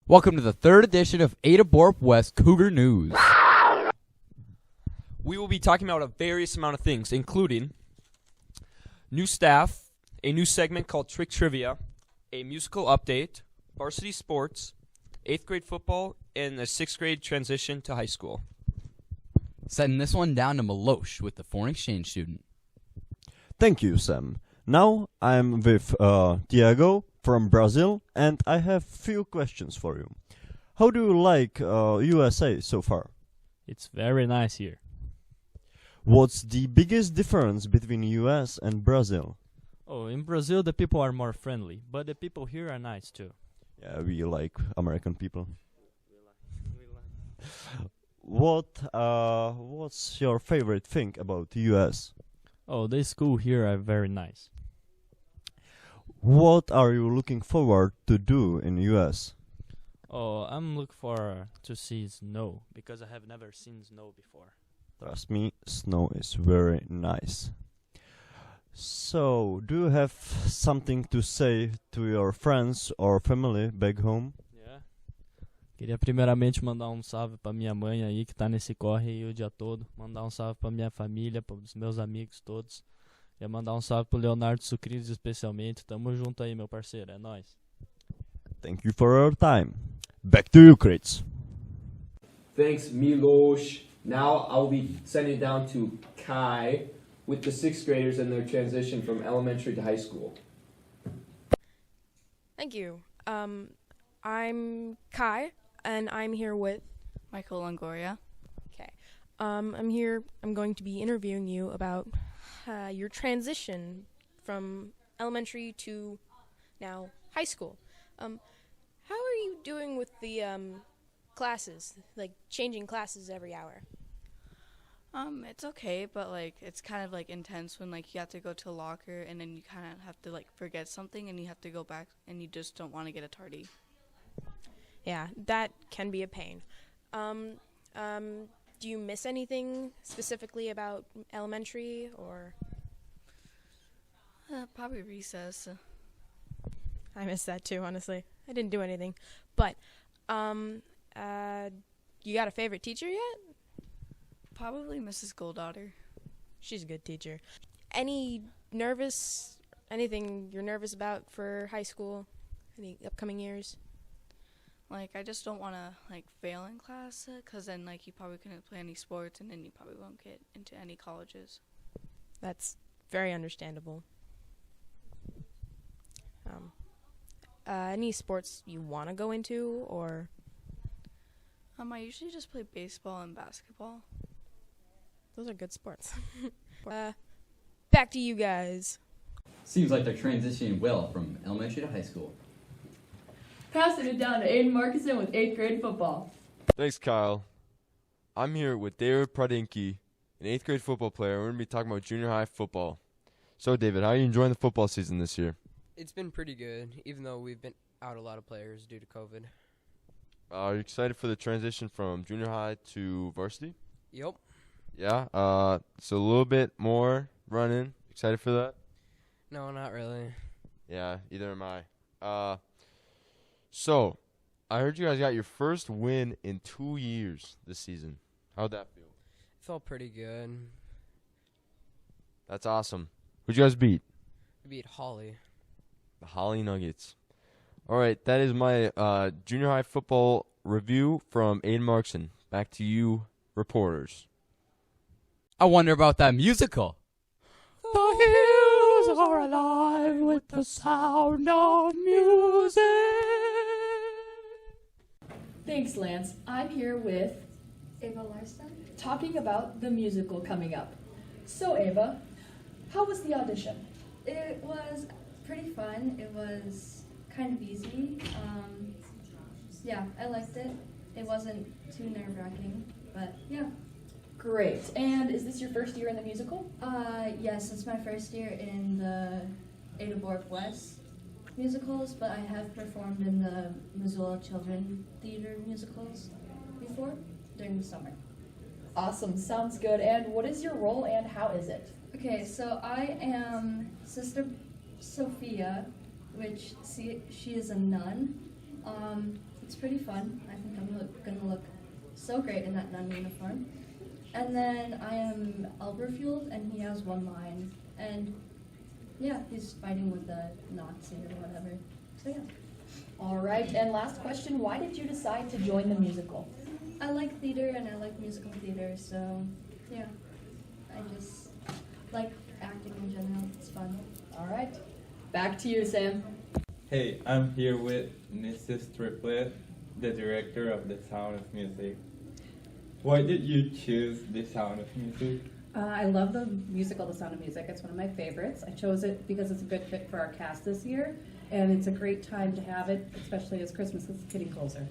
Welcome to the third edition of Ada-Borup West Cougar News. We will be talking about a various amount of things, including new staff, a new segment called Trick Trivia, a musical update, varsity sports, 8th grade football, and a 6th grade transition to high school. Setting this one down to Milosh with the foreign exchange student. Thank you, Sam. Now I'm with Diego from Brazil, and I have few questions for you. How do you like USA so far? It's very nice here. What's the biggest difference between US and Brazil? Oh, in Brazil the people are more friendly, but the people here are nice too. Yeah, we like American people. What's your favorite thing about the US? Oh, the school here are very nice. What are you looking forward to do in US? Oh, I'm looking forward to see snow because I have never seen snow before. Trust me, snow is very nice. So, do you have something to say to your friends or family back home? Yeah. Queria primeiramente mandar um salve pra minha mãe aí que tá nesse corre aí o dia todo. Mandar um salve pra minha família, pros meus amigos todos. Queria mandar um salve pro Leonardo Sucrilhos especialmente. Tamo junto aí, meu parceiro. É nóis. Thank you for your time. Back to you, Crits. Thanks, Milosh. Now I'll be sending it down to Kai with the 6th graders and their transition from elementary to high school. Thank you. I'm Kai, and I'm here with Michael Longoria. Okay. I'm going to be interviewing you about your transition from elementary to now high school. How are you doing with the classes, like changing classes every hour? It's okay, but like it's kind of like intense when like you have to go to a locker and then you kind of have to like forget something and you have to go back and you just don't want to get a tardy. Yeah, that can be a pain. Do you miss anything specifically about elementary or? Probably recess. I miss that too, honestly. I didn't do anything, but you got a favorite teacher yet? Probably Mrs. Goldaughter. She's a good teacher. Anything you're nervous about for high school? Any upcoming years? Like I just don't want to like fail in class because then like you probably couldn't play any sports and then you probably won't get into any colleges. That's very understandable. Any sports you want to go into or? I usually just play baseball and basketball. Those are good sports. Back to you guys. Seems like they're transitioning well from elementary to high school. Passing it down to Aiden Markison with 8th grade football. Thanks, Kyle. I'm here with David Pradinki, an 8th grade football player. We're going to be talking about junior high football. So, David, how are you enjoying the football season this year? It's been pretty good, even though we've been out a lot of players due to COVID. Are you excited for the transition from junior high to varsity? Yep. Yeah? So a little bit more running. Excited for that? No, not really. Yeah, either am I. So, I heard you guys got your first win in 2 years this season. How'd that feel? It felt pretty good. That's awesome. Who'd you guys beat? We beat Holly. The Holly Nuggets. All right, that is my junior high football review from Aiden Markson. Back to you, reporters. I wonder about that musical. The hills are alive with the sound of music. Thanks, Lance. I'm here with Ava Larson, talking about the musical coming up. So, Ava, how was the audition? It was pretty fun. It was kind of easy. Yeah, I liked it. It wasn't too nerve-wracking, but yeah. Great. And is this your first year in the musical? Yes, it's my first year in the Ada-Borup West musicals, but I have performed in the Missoula Children Theater musicals before during the summer. Awesome. Sounds good. And what is your role and how is it? Okay, so I am Sister Sophia, which she is a nun. It's pretty fun. I think I'm gonna look so great in that nun uniform. And then I am Elberfield, and he has one line. And yeah, he's fighting with the Nazi or whatever. So yeah. All right, and last question, why did you decide to join the musical? I like theater and I like musical theater, so yeah. I just like acting in general. It's fun. All right, back to you, Sam. Hey, I'm here with Mrs. Triplett, the director of The Sound of Music. Why did you choose The Sound of Music? I love the musical The Sound of Music. It's one of my favorites. I chose it because it's a good fit for our cast this year, and it's a great time to have it, especially as Christmas is getting closer.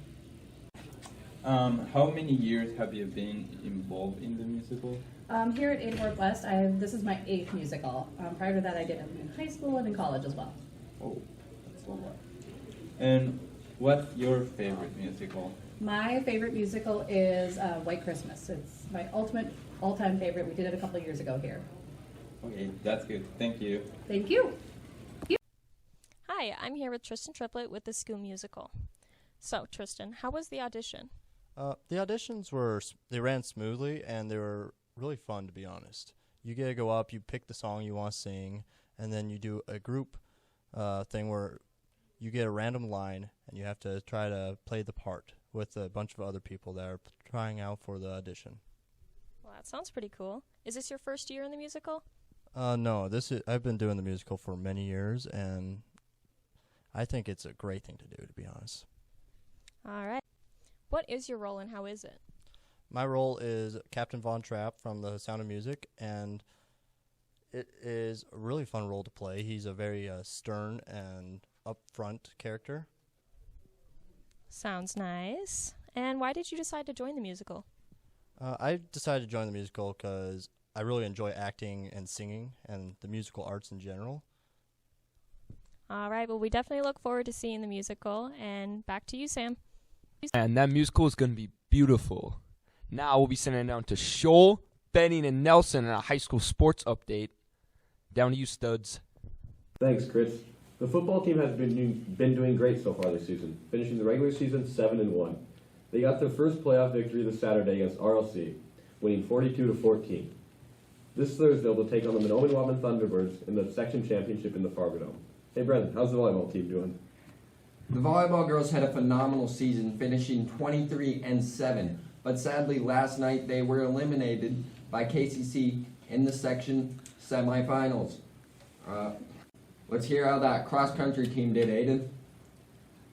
How many years have you been involved in the musical? Here at Ada-Borup West, this is my 8th musical. Prior to that, I did it in high school and in college as well. Oh, that's a lot. And what's your favorite musical? My favorite musical is White Christmas. It's my ultimate all-time favorite. We did it a couple of years ago here. Okay, that's good. Thank you. Thank you. Hi, I'm here with Tristan Triplett with the School Musical. So, Tristan, how was the audition? The auditions they ran smoothly, and they were really fun, to be honest. You get to go up, you pick the song you want to sing, and then you do a group thing where you get a random line, and you have to try to play the part with a bunch of other people that are trying out for the audition. Well, that sounds pretty cool. Is this your first year in the musical? No, I've been doing the musical for many years, and I think it's a great thing to do, to be honest. All right. What is your role and how is it? My role is Captain Von Trapp from The Sound of Music, and it is a really fun role to play. He's a very stern and upfront character. Sounds nice. And why did you decide to join the musical? I decided to join the musical because I really enjoy acting and singing and the musical arts in general. All right, well, we definitely look forward to seeing the musical. And back to you, Sam. And that musical is going to be beautiful. Now we'll be sending it down to Shoal, Benning, and Nelson in a high school sports update. Down to you, studs. Thanks, Chris. The football team has been doing great so far this season, finishing the regular season 7-1. They got their first playoff victory this Saturday against RLC, winning 42-14. This Thursday, they'll take on the Menominee Thunderbirds in the section championship in the Fargo Dome. Hey, Brendan, how's the volleyball team doing? The volleyball girls had a phenomenal season, finishing 23-7. But sadly, last night they were eliminated by KCC in the section semifinals. Let's hear how that cross-country team did, Aiden.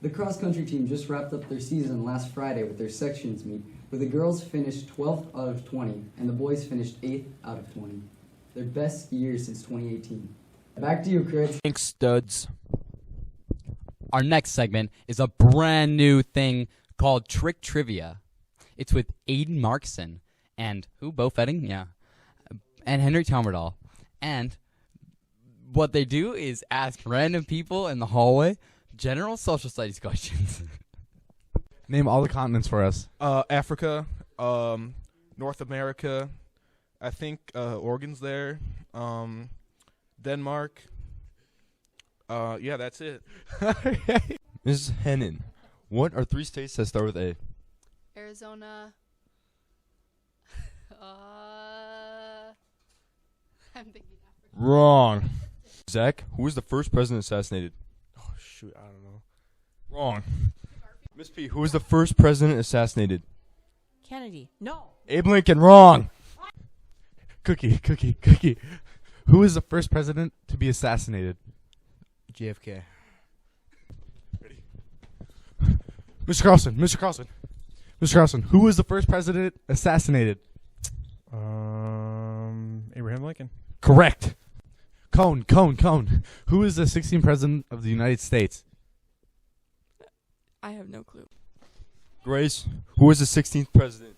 The cross-country team just wrapped up their season last Friday with their sections meet, where the girls finished 12th out of 20 and the boys finished 8th out of 20. Their best year since 2018. Back to you, Chris. Thanks, studs. Our next segment is a brand new thing called Trick Trivia. It's with Aiden Markson and Bo Fetting? Yeah. And Henry Talmerdahl. And what they do is ask random people in the hallway general social studies questions. Name all the continents for us. Africa, North America, I think Oregon's there, Denmark. Yeah, that's it. Mrs. Hennon, what are 3 states that start with A? Arizona. I'm thinking Africa. Wrong. Zach, who was the first president assassinated? Oh, shoot, I don't know. Wrong. Miss P, who was the first president assassinated? Kennedy. No. Abe Lincoln. Wrong. Cookie. Who was the first president to be assassinated? JFK. Ready? Mr. Carlson, who was the first president assassinated? Abraham Lincoln. Correct. Cone. Who is the 16th president of the United States? I have no clue. Grace, who was the 16th president?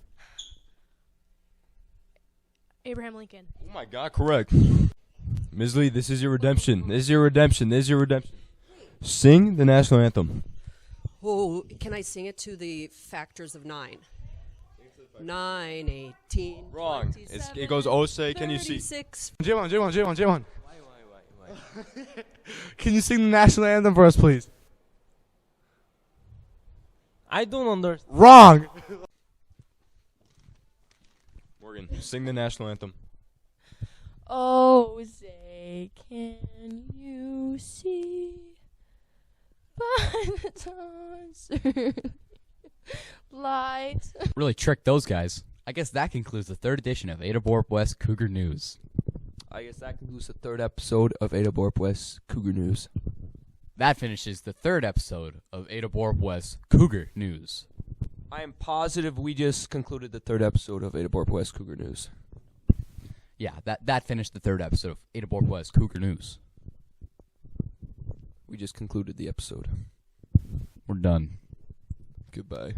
Abraham Lincoln. Oh my God, correct. Ms. Lee, this is your redemption. Sing the national anthem. Oh, can I sing it to the factors of 9? 9, 18. Wrong. It goes Ose. Can you see? J1. Why? Can you sing the national anthem for us, please? I don't understand. Wrong. Morgan, sing the national anthem. Oh, say, can you see by the dawn's early light? Really tricked those guys. I guess that concludes the third edition of Ada-Borup West Cougar News. I guess that concludes the third episode of Ada-Borup West Cougar News. That finishes the third episode of Ada-Borup West Cougar News. I am positive we just concluded the third episode of Ada-Borup West Cougar News. Yeah, that finished the third episode of Ada-Borup West Cougar News. We just concluded the episode. We're done. Goodbye.